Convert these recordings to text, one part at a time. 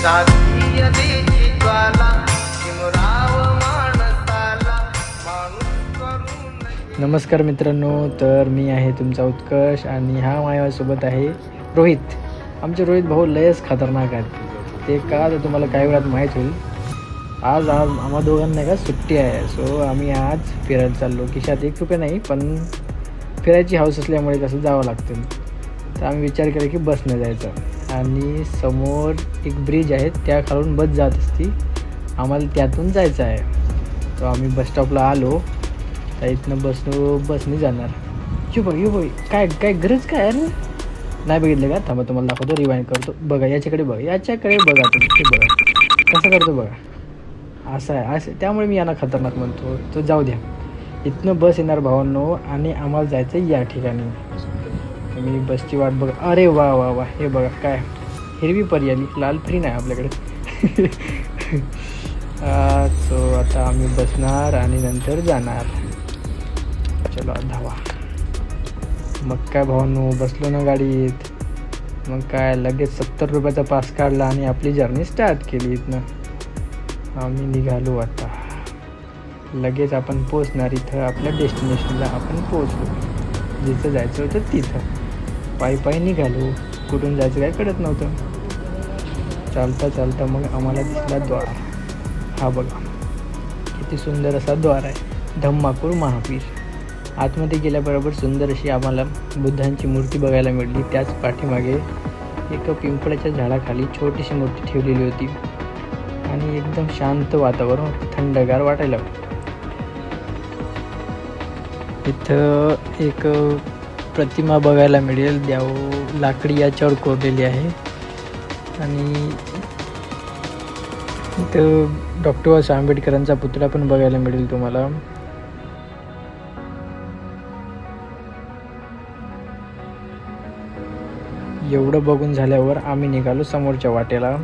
जातीयतेची ज्वाला हिमराव माणसाला माणूस करून. नमस्कार मित्रांनो, तर मी आहे तुमचा उत्कर्ष आणि हा माझ्यासोबत आहे रोहित. आमचे रोहित भाऊ लयच खतरनाक आहेत. ते का तर तुम्हाला काही वेळात माहीत होईल. आज आम्हा दोघांना का सुट्टी आहे, सो आम्ही आज फिरायला चाललो. खिशात ₹1 नाही, पण फिरायची हौस असल्यामुळे कसं जावं लागतं. तर आम्ही विचार केला की बसनं जायचं आणि समोर एक ब्रिज आहे, त्या खालून बस जात असती. आम्हाला त्यातून जायचं आहे. तर आम्ही बस स्टॉपला आलो. तर इथनं बसने जाणार. येऊ बघ काय काय गरज काय अरे नाही बघितलं का? थांबा तुम्हाला दाखवतो, रिवाइंड करतो. बघा याच्याकडे बघा तुम्ही, ते बघा कसं करतो बघा. असं आहे त्यामुळे मी यांना खतरनाक म्हणतो. तो जाऊ द्या. इथनं बस येणार भावांनो आणि आम्हाला जायचं या ठिकाणी. मी बसची वाट बघा. अरे वा वा वा, हे बघा काय हिरवी परी आली, लाल परी नाही आपल्याकडे. सो आता आम्ही बसणार आणि नंतर जाणार. चलो धावा. मग काय भावांनो, बसलो ना गाडीत. मग काय लगेच ₹70 पास काढला आणि आपली जर्नी स्टार्ट केली. इथनं आम्ही निघालो. आता लगेच आपण पोचणार इथं आपल्या डेस्टिनेशनला. आपण पोचलो जिथं जायचं होतं तिथं. पायी निघालो. कुठून जायचं काय कळत नव्हतं. चालता मग आम्हाला दिसला द्वार. हा बघा किती सुंदर असा द्वार आहे. धम्माकूळ महापीर. आतमध्ये गेल्याबरोबर सुंदर अशी आम्हाला बुद्धांची मूर्ती बघायला मिळाली. त्याच पाठीमागे एक पिंपळाच्या झाडाखाली छोटीशी मूर्ती ठेवलेली होती आणि एकदम शांत वातावरण, थंडगार वाटायला. इथं एक प्रतिमा बघायला मिळेल. लाकडी याच्यावर कोरलेली आहे आणि इथं डॉक्टर आंबेडकरांचा पुतळा पण बघायला मिळेल तुम्हाला. एवढं बघून झाल्यावर आम्ही निघालो समोरच्या वाटेला.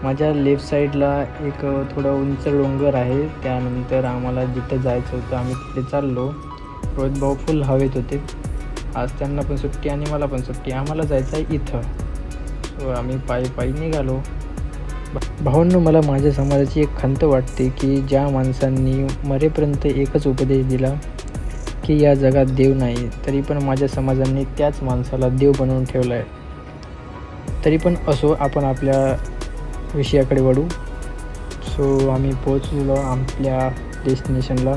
माझ्या लेफ्ट साईडला एक थोडं उंच डोंगर आहे. त्यानंतर आम्हाला जिथं जायचं होतं आम्ही तिथे चाललो. रोहित भाऊ फुल हवेत होते. आज त्यांना पण सुट्टी आणि मला पण सुट्टी. आम्हाला जायचं आहे इथं. सो आम्ही पायी निघालो. भावांनो, मला माझ्या समाजाची एक खंत वाटते की ज्या माणसांनी मरेपर्यंत एकच उपदेश दिला की या जगात देव नाही, तरी पण माझ्या समाजाने त्याच माणसाला देव बनवून ठेवला आहे. तरी पण असो, आपण आपल्या विषयाकडे वळू. सो आम्ही पोचलो आपल्या डेस्टिनेशनला.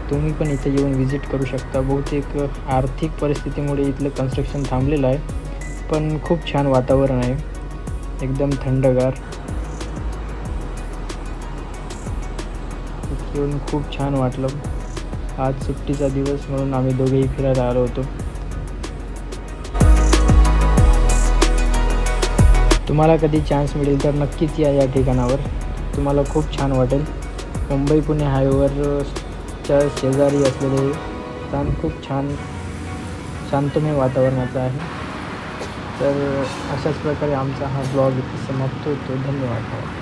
तुम्ही पण इथे येऊन व्हिजिट करू शकता. बहुतेक आर्थिक परिस्थितीमुळे इथलं कन्स्ट्रक्शन थांबलेलं आहे, पण खूप छान वातावरण आहे, एकदम थंडगार. येऊन खूप छान वाटलं. आज सुट्टीचा दिवस म्हणून आम्ही दोघेही फिरायला आलो होतो. तुम्हाला कधी चान्स मिळेल तर नक्कीच या ठिकाणावर. तुम्हाला खूप छान वाटेल. मुंबई पुणे हायवेवरच्या शेजारी असलेले स्थान खूप छान शांतमय वातावरणाचं आहे. तर अशाच प्रकारे आमचा हा ब्लॉग इथे समाप्त होतो. धन्यवाद.